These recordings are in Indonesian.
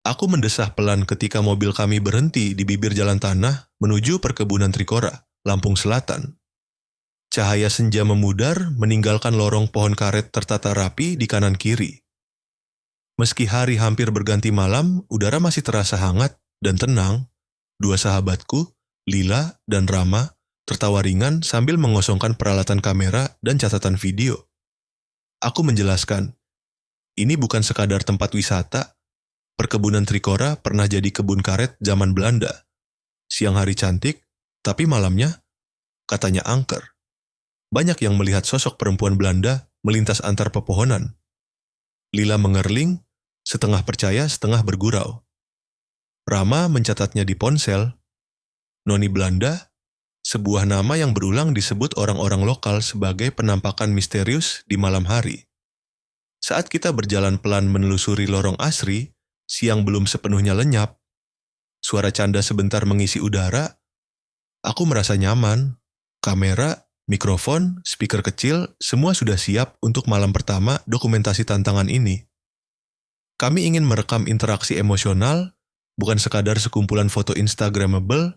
Aku mendesah pelan ketika mobil kami berhenti di bibir jalan tanah menuju perkebunan Trikora, Lampung Selatan. Cahaya senja memudar meninggalkan lorong pohon karet tertata rapi di kanan kiri. Meski hari hampir berganti malam, udara masih terasa hangat dan tenang. Dua sahabatku, Lila dan Rama, tertawa ringan sambil mengosongkan peralatan kamera dan catatan video. Aku menjelaskan, ini bukan sekadar tempat wisata. Perkebunan Trikora pernah jadi kebun karet zaman Belanda. Siang hari cantik, tapi malamnya, katanya angker. Banyak yang melihat sosok perempuan Belanda melintas antar pepohonan. Lila mengerling, setengah percaya, setengah bergurau. Rama mencatatnya di ponsel. Noni Belanda, sebuah nama yang berulang disebut orang-orang lokal sebagai penampakan misterius di malam hari. Saat kita berjalan pelan menelusuri lorong asri, siang belum sepenuhnya lenyap. Suara canda sebentar mengisi udara. Aku merasa nyaman. Kamera, mikrofon, speaker kecil, semua sudah siap untuk malam pertama dokumentasi tantangan ini. Kami ingin merekam interaksi emosional, bukan sekadar sekumpulan foto Instagramable.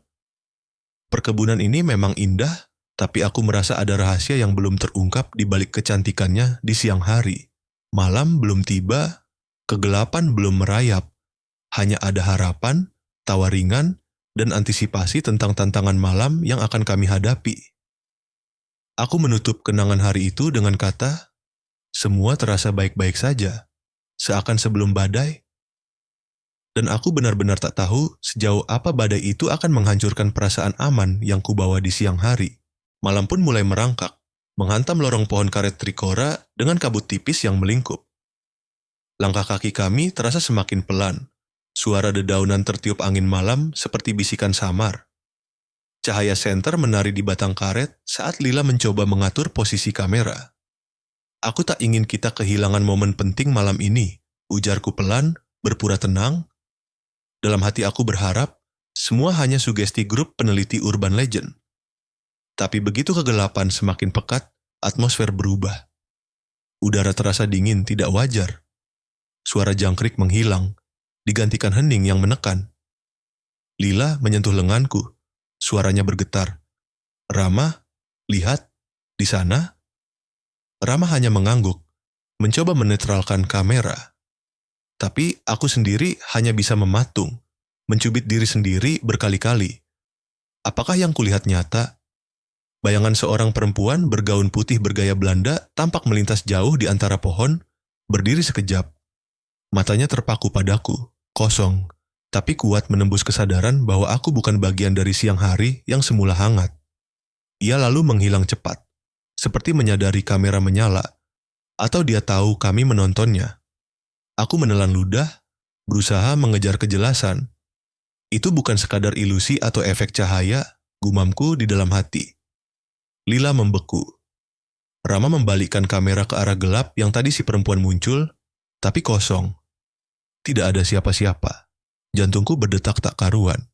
Perkebunan ini memang indah, tapi aku merasa ada rahasia yang belum terungkap di balik kecantikannya di siang hari. Malam belum tiba, kegelapan belum merayap. Hanya ada harapan, tawa ringan, dan antisipasi tentang tantangan malam yang akan kami hadapi. Aku menutup kenangan hari itu dengan kata, semua terasa baik-baik saja, seakan sebelum badai. Dan aku benar-benar tak tahu sejauh apa badai itu akan menghancurkan perasaan aman yang kubawa di siang hari. Malam pun mulai merangkak, menghantam lorong pohon karet Trikora dengan kabut tipis yang melingkup. Langkah kaki kami terasa semakin pelan. Suara dedaunan tertiup angin malam seperti bisikan samar. Cahaya senter menari di batang karet saat Lila mencoba mengatur posisi kamera. Aku tak ingin kita kehilangan momen penting malam ini, ujarku pelan, berpura tenang. Dalam hati aku berharap, semua hanya sugesti grup peneliti urban legend. Tapi begitu kegelapan semakin pekat, atmosfer berubah. Udara terasa dingin tidak wajar. Suara jangkrik menghilang, digantikan hening yang menekan. Lila menyentuh lenganku, suaranya bergetar. Rama, lihat, di sana. Rama hanya mengangguk, mencoba menetralkan kamera. Tapi aku sendiri hanya bisa mematung, mencubit diri sendiri berkali-kali. Apakah yang kulihat nyata? Bayangan seorang perempuan bergaun putih bergaya Belanda tampak melintas jauh di antara pohon, berdiri sekejap. Matanya terpaku padaku, kosong, tapi kuat menembus kesadaran bahwa aku bukan bagian dari siang hari yang semula hangat. Ia lalu menghilang cepat, seperti menyadari kamera menyala, atau dia tahu kami menontonnya. Aku menelan ludah, berusaha mengejar kejelasan. Itu bukan sekadar ilusi atau efek cahaya, gumamku di dalam hati. Lila membeku. Rama membalikkan kamera ke arah gelap yang tadi si perempuan muncul, tapi kosong. Tidak ada siapa-siapa. Jantungku berdetak tak karuan.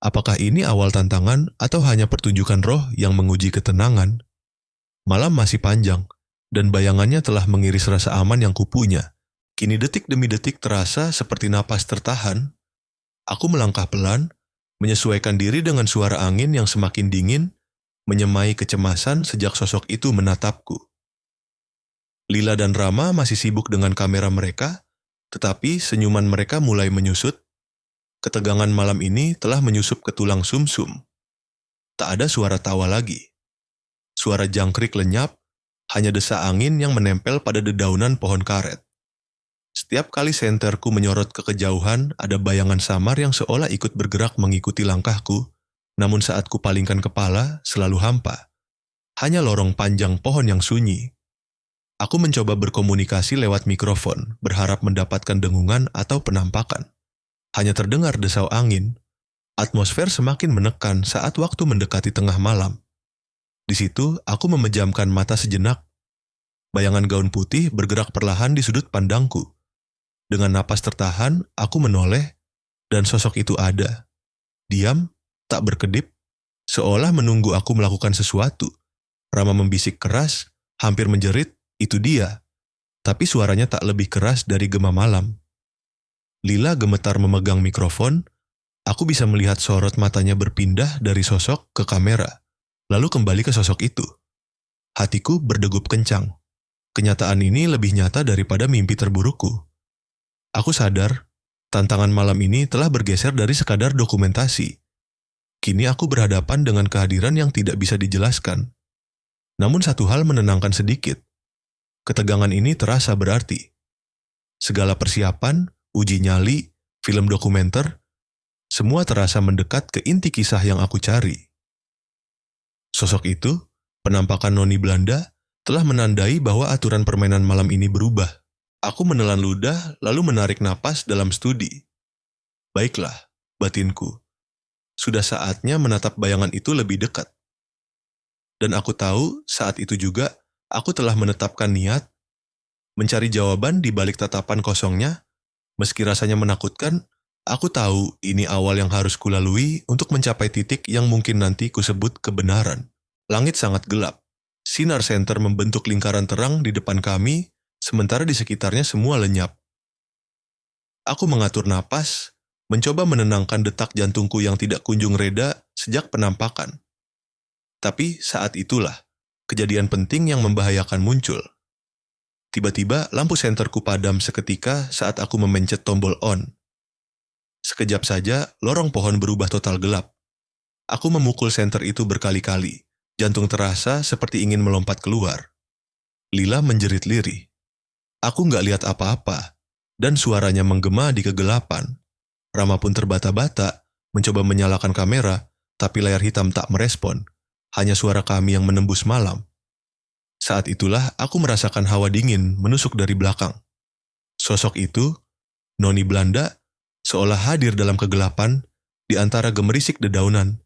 Apakah ini awal tantangan atau hanya pertunjukan roh yang menguji ketenangan? Malam masih panjang, dan bayangannya telah mengiris rasa aman yang kupunya. Kini detik demi detik terasa seperti napas tertahan. Aku melangkah pelan, menyesuaikan diri dengan suara angin yang semakin dingin, menyemai kecemasan sejak sosok itu menatapku. Lila dan Rama masih sibuk dengan kamera mereka, tetapi senyuman mereka mulai menyusut. Ketegangan malam ini telah menyusup ke tulang sumsum. Tak ada suara tawa lagi. Suara jangkrik lenyap, hanya desa angin yang menempel pada dedaunan pohon karet. Setiap kali senterku menyorot ke kejauhan, ada bayangan samar yang seolah ikut bergerak mengikuti langkahku, namun saat kupalingkan kepala, selalu hampa. Hanya lorong panjang pohon yang sunyi. Aku mencoba berkomunikasi lewat mikrofon, berharap mendapatkan dengungan atau penampakan. Hanya terdengar desau angin. Atmosfer semakin menekan saat waktu mendekati tengah malam. Di situ, aku memejamkan mata sejenak. Bayangan gaun putih bergerak perlahan di sudut pandangku. Dengan napas tertahan, aku menoleh, dan sosok itu ada. Diam, tak berkedip, seolah menunggu aku melakukan sesuatu. Rama membisik keras, hampir menjerit, itu dia. Tapi suaranya tak lebih keras dari gema malam. Lila gemetar memegang mikrofon. Aku bisa melihat sorot matanya berpindah dari sosok ke kamera, lalu kembali ke sosok itu. Hatiku berdegup kencang. Kenyataan ini lebih nyata daripada mimpi terburukku. Aku sadar, tantangan malam ini telah bergeser dari sekadar dokumentasi. Kini aku berhadapan dengan kehadiran yang tidak bisa dijelaskan. Namun satu hal menenangkan sedikit. Ketegangan ini terasa berarti. Segala persiapan, uji nyali, film dokumenter, semua terasa mendekat ke inti kisah yang aku cari. Sosok itu, penampakan noni Belanda, telah menandai bahwa aturan permainan malam ini berubah. Aku menelan ludah lalu menarik napas dalam studi. Baiklah, batinku. Sudah saatnya menatap bayangan itu lebih dekat. Dan aku tahu saat itu juga aku telah menetapkan niat mencari jawaban di balik tatapan kosongnya. Meski rasanya menakutkan, aku tahu ini awal yang harus kulalui untuk mencapai titik yang mungkin nanti kusebut kebenaran. Langit sangat gelap. Sinar senter membentuk lingkaran terang di depan kami, sementara di sekitarnya semua lenyap. Aku mengatur napas, mencoba menenangkan detak jantungku yang tidak kunjung reda sejak penampakan. Tapi saat itulah, kejadian penting yang membahayakan muncul. Tiba-tiba lampu senterku padam seketika saat aku memencet tombol on. Sekejap saja, lorong pohon berubah total gelap. Aku memukul senter itu berkali-kali. Jantung terasa seperti ingin melompat keluar. Lila menjerit lirih. Aku nggak lihat apa-apa, dan suaranya menggema di kegelapan. Rama pun terbata-bata, mencoba menyalakan kamera, tapi layar hitam tak merespon. Hanya suara kami yang menembus malam. Saat itulah aku merasakan hawa dingin menusuk dari belakang. Sosok itu, noni Belanda, seolah hadir dalam kegelapan di antara gemerisik dedaunan.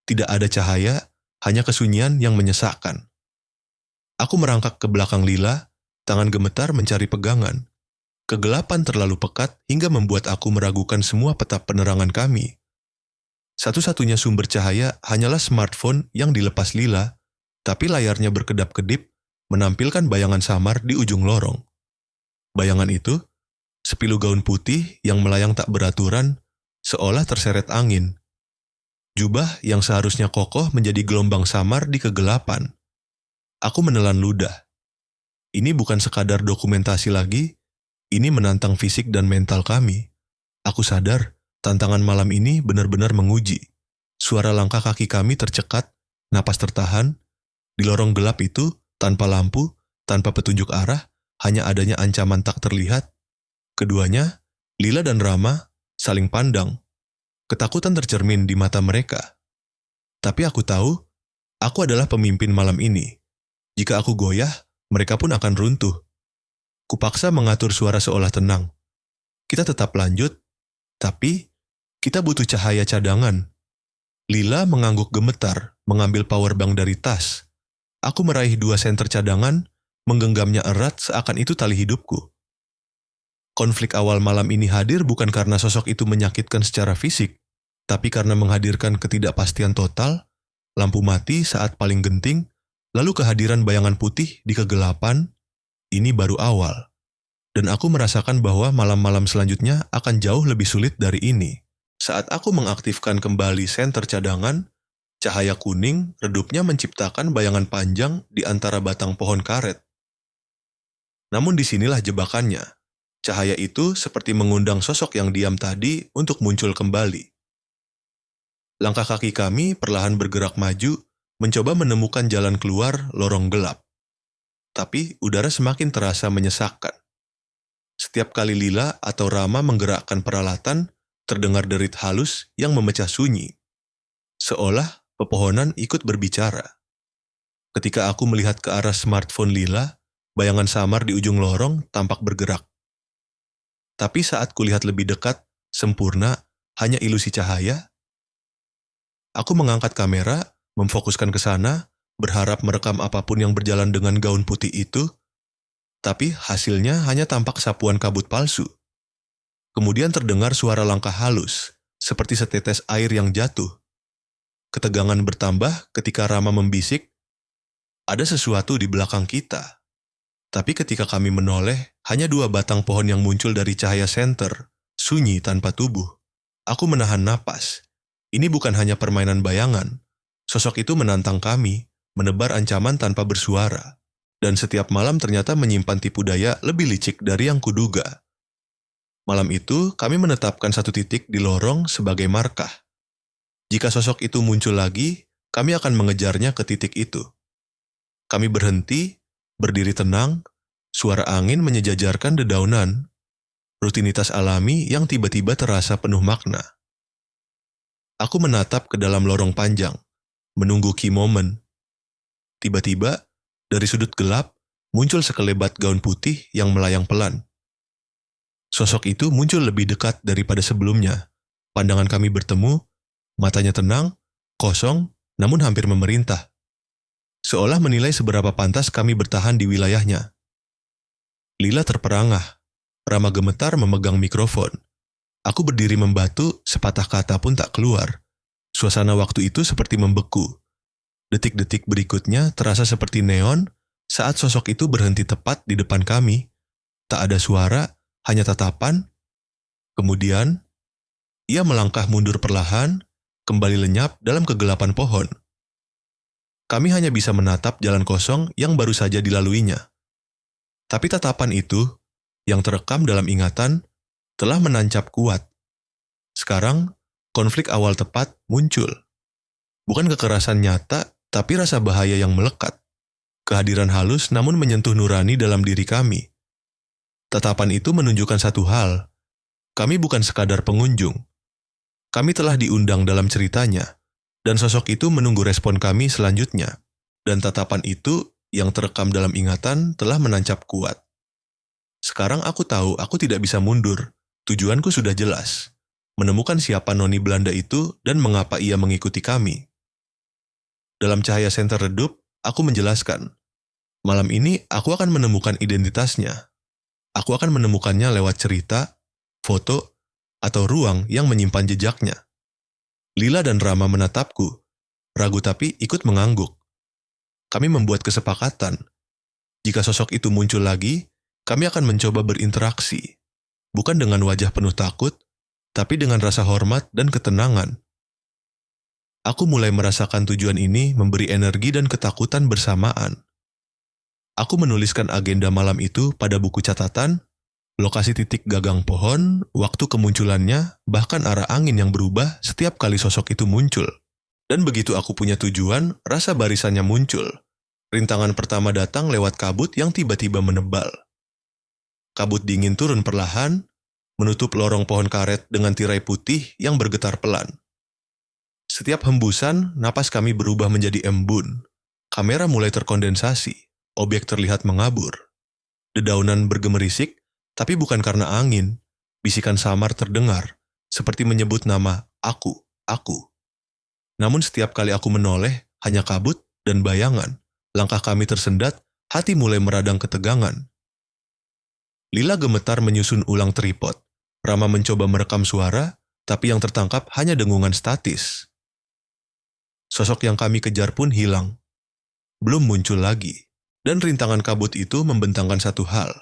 Tidak ada cahaya, hanya kesunyian yang menyesakkan. Aku merangkak ke belakang Lila, tangan gemetar mencari pegangan. Kegelapan terlalu pekat hingga membuat aku meragukan semua peta penerangan kami. Satu-satunya sumber cahaya hanyalah smartphone yang dilepas Lila, tapi layarnya berkedap-kedip, menampilkan bayangan samar di ujung lorong. Bayangan itu, sepilu gaun putih yang melayang tak beraturan, seolah terseret angin. Jubah yang seharusnya kokoh menjadi gelombang samar di kegelapan. Aku menelan ludah. Ini bukan sekadar dokumentasi lagi, ini menantang fisik dan mental kami. Aku sadar, tantangan malam ini benar-benar menguji. Suara langkah kaki kami tercekat, napas tertahan. Di lorong gelap itu, tanpa lampu, tanpa petunjuk arah, hanya adanya ancaman tak terlihat. Keduanya, Lila dan Rama, saling pandang. Ketakutan tercermin di mata mereka. Tapi aku tahu, aku adalah pemimpin malam ini. Jika aku goyah, mereka pun akan runtuh. Kupaksa mengatur suara seolah tenang. Kita tetap lanjut, tapi kita butuh cahaya cadangan. Lila mengangguk gemetar, mengambil powerbank dari tas. Aku meraih 2 senter cadangan, menggenggamnya erat seakan itu tali hidupku. Konflik awal malam ini hadir bukan karena sosok itu menyakitkan secara fisik, tapi karena menghadirkan ketidakpastian total, lampu mati saat paling genting, lalu kehadiran bayangan putih di kegelapan. Ini baru awal. Dan aku merasakan bahwa malam-malam selanjutnya akan jauh lebih sulit dari ini. Saat aku mengaktifkan kembali senter cadangan, cahaya kuning redupnya menciptakan bayangan panjang di antara batang pohon karet. Namun disinilah jebakannya. Cahaya itu seperti mengundang sosok yang diam tadi untuk muncul kembali. Langkah kaki kami perlahan bergerak maju, mencoba menemukan jalan keluar lorong gelap. Tapi udara semakin terasa menyesakkan. Setiap kali Lila atau Rama menggerakkan peralatan, terdengar derit halus yang memecah sunyi. Seolah pepohonan ikut berbicara. Ketika aku melihat ke arah smartphone Lila, bayangan samar di ujung lorong tampak bergerak. Tapi saat kulihat lebih dekat, sempurna, hanya ilusi cahaya. Aku mengangkat kamera, memfokuskan ke sana, berharap merekam apapun yang berjalan dengan gaun putih itu, tapi hasilnya hanya tampak sapuan kabut palsu. Kemudian terdengar suara langkah halus, seperti setetes air yang jatuh. Ketegangan bertambah ketika Rama membisik, ada sesuatu di belakang kita. Tapi ketika kami menoleh, hanya 2 batang pohon yang muncul dari cahaya senter, sunyi tanpa tubuh. Aku menahan napas. Ini bukan hanya permainan bayangan. Sosok itu menantang kami, menebar ancaman tanpa bersuara. Dan setiap malam ternyata menyimpan tipu daya lebih licik dari yang kuduga. Malam itu, kami menetapkan satu titik di lorong sebagai markah. Jika sosok itu muncul lagi, kami akan mengejarnya ke titik itu. Kami berhenti, berdiri tenang, suara angin menyejajarkan dedaunan, rutinitas alami yang tiba-tiba terasa penuh makna. Aku menatap ke dalam lorong panjang, menunggu key moment. Tiba-tiba, dari sudut gelap, muncul sekelebat gaun putih yang melayang pelan. Sosok itu muncul lebih dekat daripada sebelumnya. Pandangan kami bertemu, matanya tenang, kosong, namun hampir memerintah. Seolah menilai seberapa pantas kami bertahan di wilayahnya. Lila terperangah. Rama gemetar memegang mikrofon. Aku berdiri membatu, sepatah kata pun tak keluar. Suasana waktu itu seperti membeku. Detik-detik berikutnya terasa seperti neon saat sosok itu berhenti tepat di depan kami. Tak ada suara, hanya tatapan. Kemudian, ia melangkah mundur perlahan, kembali lenyap dalam kegelapan pohon. Kami hanya bisa menatap jalan kosong yang baru saja dilaluinya. Tapi tatapan itu, yang terekam dalam ingatan, telah menancap kuat. Sekarang, konflik awal tepat muncul. Bukan kekerasan nyata, tapi rasa bahaya yang melekat. Kehadiran halus namun menyentuh nurani dalam diri kami. Tatapan itu menunjukkan satu hal. Kami bukan sekadar pengunjung. Kami telah diundang dalam ceritanya. Dan sosok itu menunggu respon kami selanjutnya. Dan tatapan itu yang terekam dalam ingatan telah menancap kuat. Sekarang aku tahu aku tidak bisa mundur. Tujuanku sudah jelas. Menemukan siapa noni Belanda itu dan mengapa ia mengikuti kami. Dalam cahaya senter redup, aku menjelaskan. Malam ini aku akan menemukan identitasnya. Aku akan menemukannya lewat cerita, foto, atau ruang yang menyimpan jejaknya. Lila dan Rama menatapku, ragu tapi ikut mengangguk. Kami membuat kesepakatan. Jika sosok itu muncul lagi, kami akan mencoba berinteraksi. Bukan dengan wajah penuh takut, tapi dengan rasa hormat dan ketenangan. Aku mulai merasakan tujuan ini memberi energi dan ketakutan bersamaan. Aku menuliskan agenda malam itu pada buku catatan, lokasi titik gagang pohon, waktu kemunculannya, bahkan arah angin yang berubah setiap kali sosok itu muncul. Dan begitu aku punya tujuan, rasa barisannya muncul. Rintangan pertama datang lewat kabut yang tiba-tiba menebal. Kabut dingin turun perlahan, menutup lorong pohon karet dengan tirai putih yang bergetar pelan. Setiap hembusan, napas kami berubah menjadi embun. Kamera mulai terkondensasi, objek terlihat mengabur. Dedaunan bergemerisik, tapi bukan karena angin. Bisikan samar terdengar, seperti menyebut nama aku. Namun setiap kali aku menoleh, hanya kabut dan bayangan. Langkah kami tersendat, hati mulai meradang ketegangan. Lila gemetar menyusun ulang tripod. Rama mencoba merekam suara, tapi yang tertangkap hanya dengungan statis. Sosok yang kami kejar pun hilang. Belum muncul lagi. Dan rintangan kabut itu membentangkan satu hal.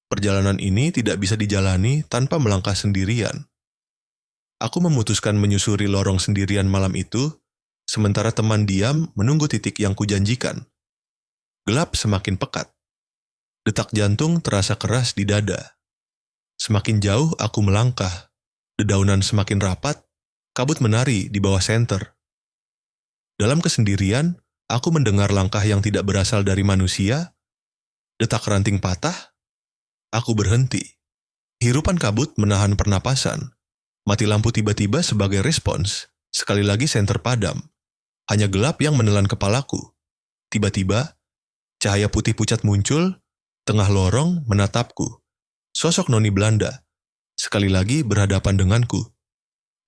Perjalanan ini tidak bisa dijalani tanpa melangkah sendirian. Aku memutuskan menyusuri lorong sendirian malam itu, sementara teman diam menunggu titik yang kujanjikan. Gelap semakin pekat. Detak jantung terasa keras di dada. Semakin jauh aku melangkah. Dedaunan semakin rapat, kabut menari di bawah senter. Dalam kesendirian, aku mendengar langkah yang tidak berasal dari manusia. Detak ranting patah. Aku berhenti. Hirupan kabut menahan pernapasan. Mati lampu tiba-tiba sebagai respons. Sekali lagi senter padam. Hanya gelap yang menelan kepalaku. Tiba-tiba, cahaya putih pucat muncul, tengah lorong menatapku. Sosok noni Belanda. Sekali lagi berhadapan denganku.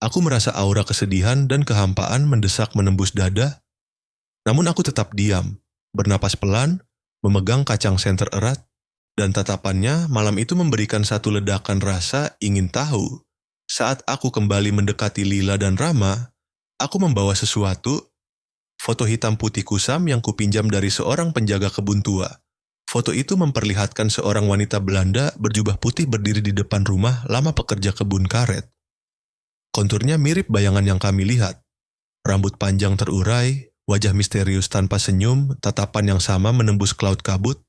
Aku merasa aura kesedihan dan kehampaan mendesak menembus dada. Namun aku tetap diam, bernapas pelan, memegang kacang senter erat, dan tatapannya malam itu memberikan satu ledakan rasa ingin tahu. Saat aku kembali mendekati Lila dan Rama, aku membawa sesuatu, foto hitam putih kusam yang kupinjam dari seorang penjaga kebun tua. Foto itu memperlihatkan seorang wanita Belanda berjubah putih berdiri di depan rumah lama pekerja kebun karet. Konturnya mirip bayangan yang kami lihat. Rambut panjang terurai, wajah misterius tanpa senyum, tatapan yang sama menembus cloud kabut.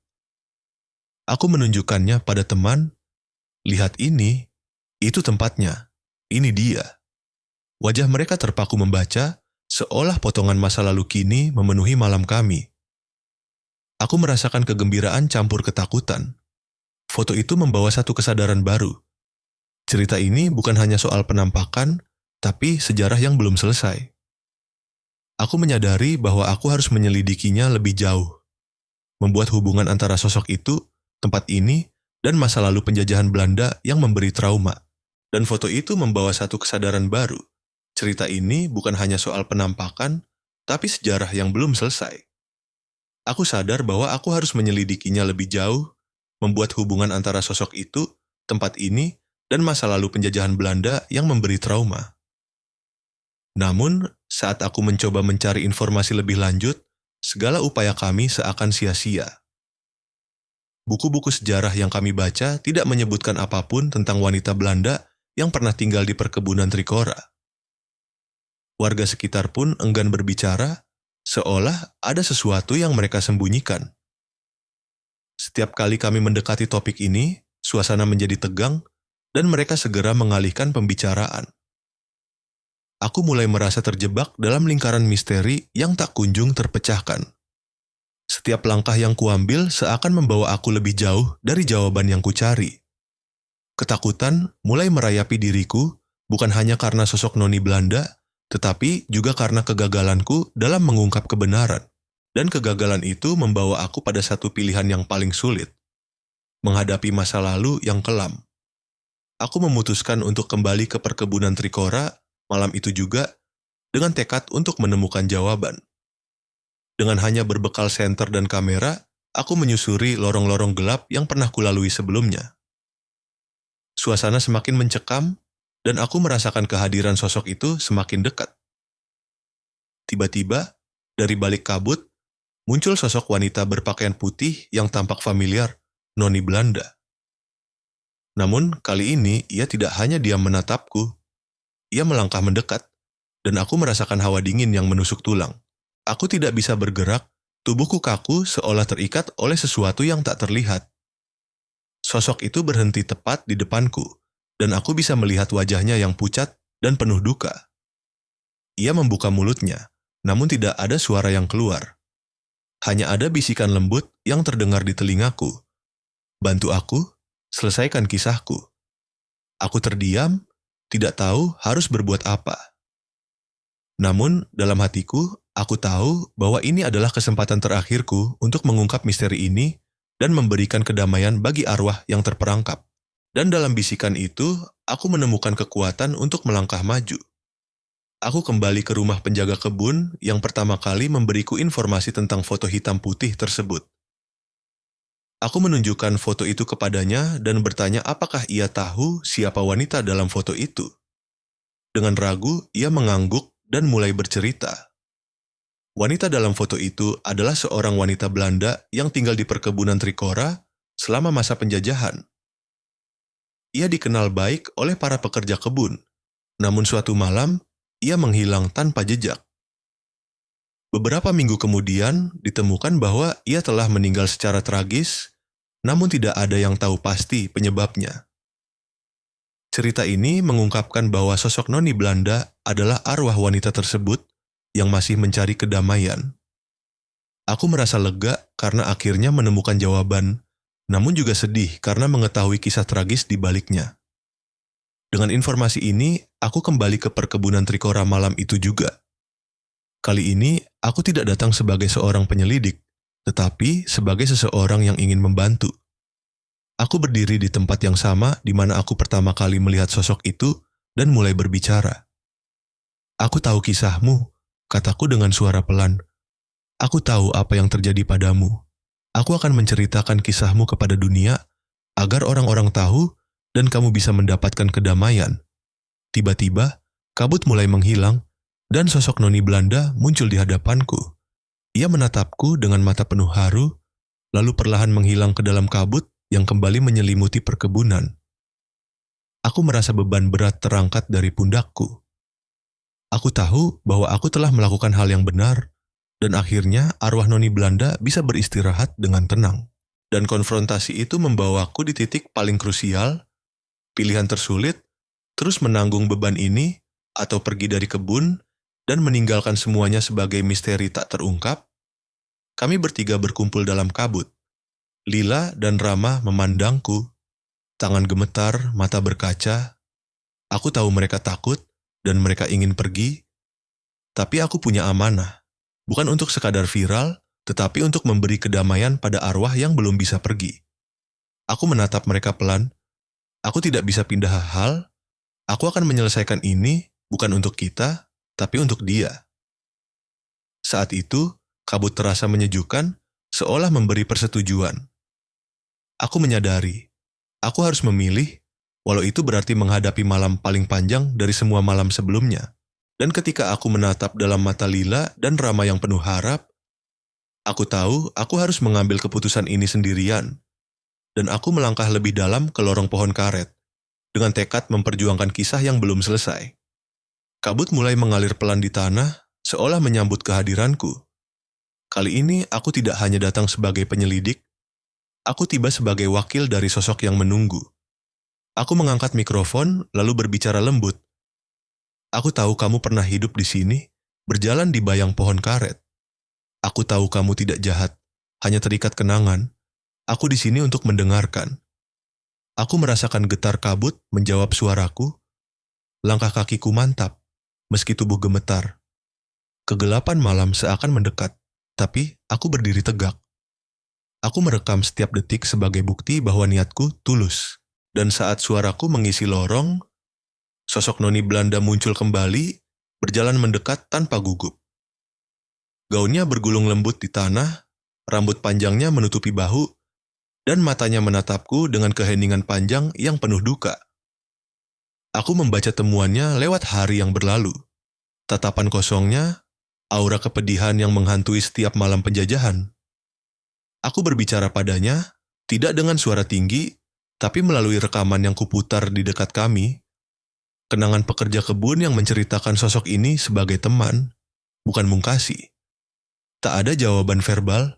Aku menunjukkannya pada teman. Lihat ini, itu tempatnya. Ini dia. Wajah mereka terpaku membaca, seolah potongan masa lalu kini memenuhi malam kami. Aku merasakan kegembiraan campur ketakutan. Foto itu membawa satu kesadaran baru. Cerita ini bukan hanya soal penampakan, tapi sejarah yang belum selesai. Aku menyadari bahwa aku harus menyelidikinya lebih jauh. Membuat hubungan antara sosok itu, tempat ini, dan masa lalu penjajahan Belanda yang memberi trauma. Dan foto itu membawa satu kesadaran baru. Cerita ini bukan hanya soal penampakan, tapi sejarah yang belum selesai. Aku sadar bahwa aku harus menyelidikinya lebih jauh, membuat hubungan antara sosok itu, tempat ini, dan masa lalu penjajahan Belanda yang memberi trauma. Namun, saat aku mencoba mencari informasi lebih lanjut, segala upaya kami seakan sia-sia. Buku-buku sejarah yang kami baca tidak menyebutkan apapun tentang wanita Belanda yang pernah tinggal di perkebunan Trikora. Warga sekitar pun enggan berbicara, seolah ada sesuatu yang mereka sembunyikan. Setiap kali kami mendekati topik ini, suasana menjadi tegang, dan mereka segera mengalihkan pembicaraan. Aku mulai merasa terjebak dalam lingkaran misteri yang tak kunjung terpecahkan. Setiap langkah yang kuambil seakan membawa aku lebih jauh dari jawaban yang kucari. Ketakutan mulai merayapi diriku, bukan hanya karena sosok noni Belanda, tetapi juga karena kegagalanku dalam mengungkap kebenaran. Dan kegagalan itu membawa aku pada satu pilihan yang paling sulit. Menghadapi masa lalu yang kelam. Aku memutuskan untuk kembali ke perkebunan Trikora malam itu juga dengan tekad untuk menemukan jawaban. Dengan hanya berbekal senter dan kamera, aku menyusuri lorong-lorong gelap yang pernah kulalui sebelumnya. Suasana semakin mencekam, dan aku merasakan kehadiran sosok itu semakin dekat. Tiba-tiba, dari balik kabut, muncul sosok wanita berpakaian putih yang tampak familiar, noni Belanda. Namun, kali ini ia tidak hanya diam menatapku. Ia melangkah mendekat, dan aku merasakan hawa dingin yang menusuk tulang. Aku tidak bisa bergerak, tubuhku kaku seolah terikat oleh sesuatu yang tak terlihat. Sosok itu berhenti tepat di depanku, dan aku bisa melihat wajahnya yang pucat dan penuh duka. Ia membuka mulutnya, namun tidak ada suara yang keluar. Hanya ada bisikan lembut yang terdengar di telingaku. Bantu aku, selesaikan kisahku. Aku terdiam, tidak tahu harus berbuat apa. Namun, dalam hatiku, aku tahu bahwa ini adalah kesempatan terakhirku untuk mengungkap misteri ini dan memberikan kedamaian bagi arwah yang terperangkap. Dan dalam bisikan itu, aku menemukan kekuatan untuk melangkah maju. Aku kembali ke rumah penjaga kebun yang pertama kali memberiku informasi tentang foto hitam putih tersebut. Aku menunjukkan foto itu kepadanya dan bertanya apakah ia tahu siapa wanita dalam foto itu. Dengan ragu, ia mengangguk dan mulai bercerita. Wanita dalam foto itu adalah seorang wanita Belanda yang tinggal di perkebunan Trikora selama masa penjajahan. Ia dikenal baik oleh para pekerja kebun, namun suatu malam, ia menghilang tanpa jejak. Beberapa minggu kemudian, ditemukan bahwa ia telah meninggal secara tragis, namun tidak ada yang tahu pasti penyebabnya. Cerita ini mengungkapkan bahwa sosok noni Belanda adalah arwah wanita tersebut yang masih mencari kedamaian. Aku merasa lega karena akhirnya menemukan jawaban, namun juga sedih karena mengetahui kisah tragis di baliknya. Dengan informasi ini, aku kembali ke perkebunan Trikora malam itu juga. Kali ini, aku tidak datang sebagai seorang penyelidik, tetapi sebagai seseorang yang ingin membantu. Aku berdiri di tempat yang sama di mana aku pertama kali melihat sosok itu dan mulai berbicara. Aku tahu kisahmu, kataku dengan suara pelan. Aku tahu apa yang terjadi padamu. Aku akan menceritakan kisahmu kepada dunia agar orang-orang tahu dan kamu bisa mendapatkan kedamaian. Tiba-tiba, kabut mulai menghilang dan sosok noni Belanda muncul di hadapanku. Ia menatapku dengan mata penuh haru lalu perlahan menghilang ke dalam kabut yang kembali menyelimuti perkebunan. Aku merasa beban berat terangkat dari pundakku. Aku tahu bahwa aku telah melakukan hal yang benar, dan akhirnya arwah Noni Belanda bisa beristirahat dengan tenang. Dan konfrontasi itu membawaku di titik paling krusial, pilihan tersulit, terus menanggung beban ini, atau pergi dari kebun, dan meninggalkan semuanya sebagai misteri tak terungkap. Kami bertiga berkumpul dalam kabut. Lila dan Rama memandangku, tangan gemetar, mata berkaca. Aku tahu mereka takut, dan mereka ingin pergi, tapi aku punya amanah, bukan untuk sekadar viral, tetapi untuk memberi kedamaian pada arwah yang belum bisa pergi. Aku menatap mereka pelan. Aku tidak bisa pindah hal. Aku akan menyelesaikan ini bukan untuk kita, tapi untuk dia. Saat itu, kabut terasa menyejukkan, seolah memberi persetujuan. Aku menyadari, aku harus memilih, walau itu berarti menghadapi malam paling panjang dari semua malam sebelumnya. Dan ketika aku menatap dalam mata Lila dan Rama yang penuh harap, aku tahu aku harus mengambil keputusan ini sendirian. Dan aku melangkah lebih dalam ke lorong pohon karet, dengan tekad memperjuangkan kisah yang belum selesai. Kabut mulai mengalir pelan di tanah, seolah menyambut kehadiranku. Kali ini aku tidak hanya datang sebagai penyelidik, aku tiba sebagai wakil dari sosok yang menunggu. Aku mengangkat mikrofon lalu berbicara lembut. Aku tahu kamu pernah hidup di sini, berjalan di bayang pohon karet. Aku tahu kamu tidak jahat, hanya terikat kenangan. Aku di sini untuk mendengarkan. Aku merasakan getar kabut menjawab suaraku. Langkah kakiku mantap, meski tubuh gemetar. Kegelapan malam seakan mendekat, tapi aku berdiri tegak. Aku merekam setiap detik sebagai bukti bahwa niatku tulus. Dan saat suaraku mengisi lorong, sosok Noni Belanda muncul kembali, berjalan mendekat tanpa gugup. Gaunnya bergulung lembut di tanah, rambut panjangnya menutupi bahu, dan matanya menatapku dengan keheningan panjang yang penuh duka. Aku membaca temuannya lewat hari yang berlalu. Tatapan kosongnya, aura kepedihan yang menghantui setiap malam penjajahan. Aku berbicara padanya, tidak dengan suara tinggi, tapi melalui rekaman yang kuputar di dekat kami. Kenangan pekerja kebun yang menceritakan sosok ini sebagai teman, bukan mungkasi. Tak ada jawaban verbal,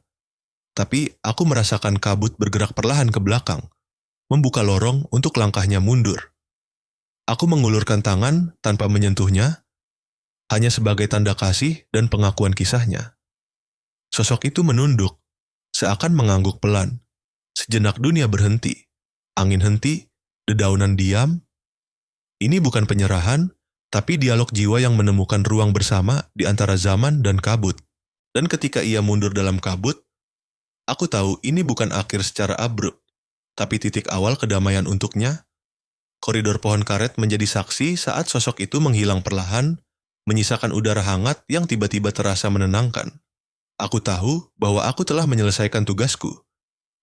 tapi aku merasakan kabut bergerak perlahan ke belakang, membuka lorong untuk langkahnya mundur. Aku mengulurkan tangan tanpa menyentuhnya, hanya sebagai tanda kasih dan pengakuan kisahnya. Sosok itu menunduk, seakan mengangguk pelan. Sejenak dunia berhenti, angin henti, dedaunan diam. Ini bukan penyerahan, tapi dialog jiwa yang menemukan ruang bersama di antara zaman dan kabut. Dan ketika ia mundur dalam kabut, aku tahu ini bukan akhir secara abrupt, tapi titik awal kedamaian untuknya. Koridor pohon karet menjadi saksi saat sosok itu menghilang perlahan, menyisakan udara hangat yang tiba-tiba terasa menenangkan. Aku tahu bahwa aku telah menyelesaikan tugasku,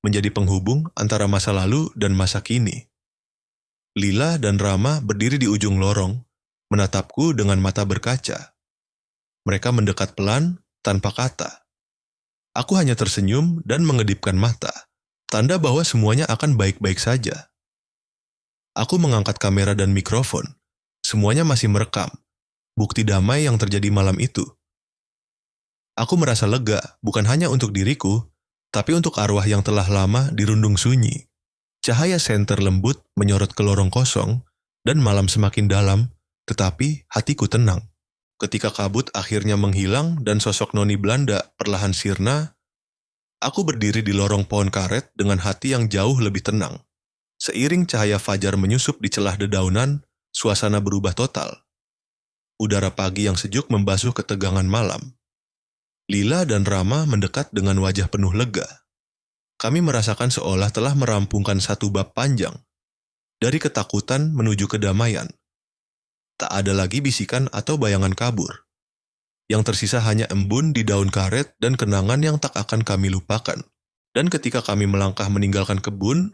menjadi penghubung antara masa lalu dan masa kini. Lila dan Rama berdiri di ujung lorong, menatapku dengan mata berkaca. Mereka mendekat pelan, tanpa kata. Aku hanya tersenyum dan mengedipkan mata, tanda bahwa semuanya akan baik-baik saja. Aku mengangkat kamera dan mikrofon. Semuanya masih merekam, bukti damai yang terjadi malam itu. Aku merasa lega, bukan hanya untuk diriku, tapi untuk arwah yang telah lama dirundung sunyi. Cahaya senter lembut menyorot ke lorong kosong, dan malam semakin dalam, tetapi hatiku tenang. Ketika kabut akhirnya menghilang dan sosok Noni Belanda perlahan sirna, aku berdiri di lorong pohon karet dengan hati yang jauh lebih tenang. Seiring cahaya fajar menyusup di celah dedaunan, suasana berubah total. Udara pagi yang sejuk membasuh ketegangan malam. Lila dan Rama mendekat dengan wajah penuh lega. Kami merasakan seolah telah merampungkan satu bab panjang, dari ketakutan menuju kedamaian. Tak ada lagi bisikan atau bayangan kabur. Yang tersisa hanya embun di daun karet dan kenangan yang tak akan kami lupakan. Dan ketika kami melangkah meninggalkan kebun,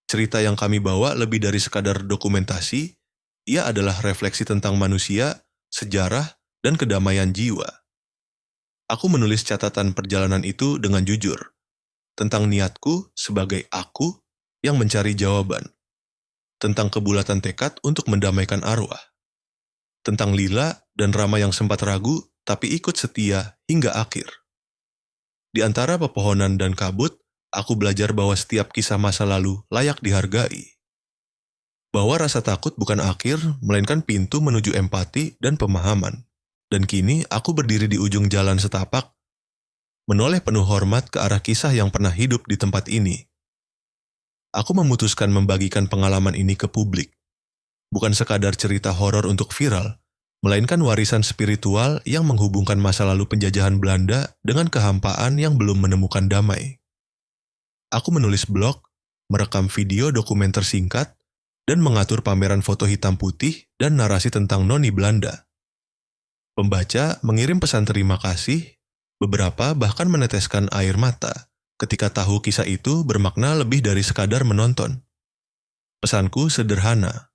cerita yang kami bawa lebih dari sekadar dokumentasi, ia adalah refleksi tentang manusia, sejarah, dan kedamaian jiwa. Aku menulis catatan perjalanan itu dengan jujur. tentang niatku sebagai aku yang mencari jawaban, tentang kebulatan tekad untuk mendamaikan arwah, tentang Lila dan Rama yang sempat ragu tapi ikut setia hingga akhir. Di antara pepohonan dan kabut, aku belajar bahwa setiap kisah masa lalu layak dihargai. Bahwa rasa takut bukan akhir, melainkan pintu menuju empati dan pemahaman. Dan kini aku berdiri di ujung jalan setapak, menoleh penuh hormat ke arah kisah yang pernah hidup di tempat ini. Aku memutuskan membagikan pengalaman ini ke publik. Bukan sekadar cerita horor untuk viral, melainkan warisan spiritual yang menghubungkan masa lalu penjajahan Belanda dengan kehampaan yang belum menemukan damai. Aku menulis blog, merekam video dokumenter singkat, dan mengatur pameran foto hitam putih dan narasi tentang noni Belanda. Pembaca mengirim pesan terima kasih, beberapa bahkan meneteskan air mata ketika tahu kisah itu bermakna lebih dari sekadar menonton. Pesanku sederhana.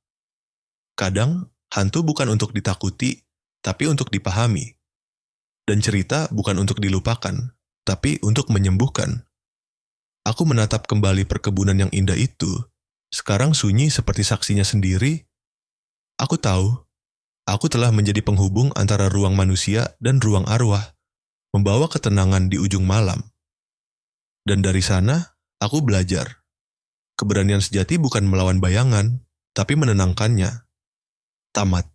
Kadang, hantu bukan untuk ditakuti, tapi untuk dipahami. Dan cerita bukan untuk dilupakan, tapi untuk menyembuhkan. Aku menatap kembali perkebunan yang indah itu. Sekarang sunyi seperti saksinya sendiri. Aku tahu, aku telah menjadi penghubung antara ruang manusia dan ruang arwah, membawa ketenangan di ujung malam. Dan dari sana, aku belajar. Keberanian sejati bukan melawan bayangan, tapi menenangkannya. Tamat.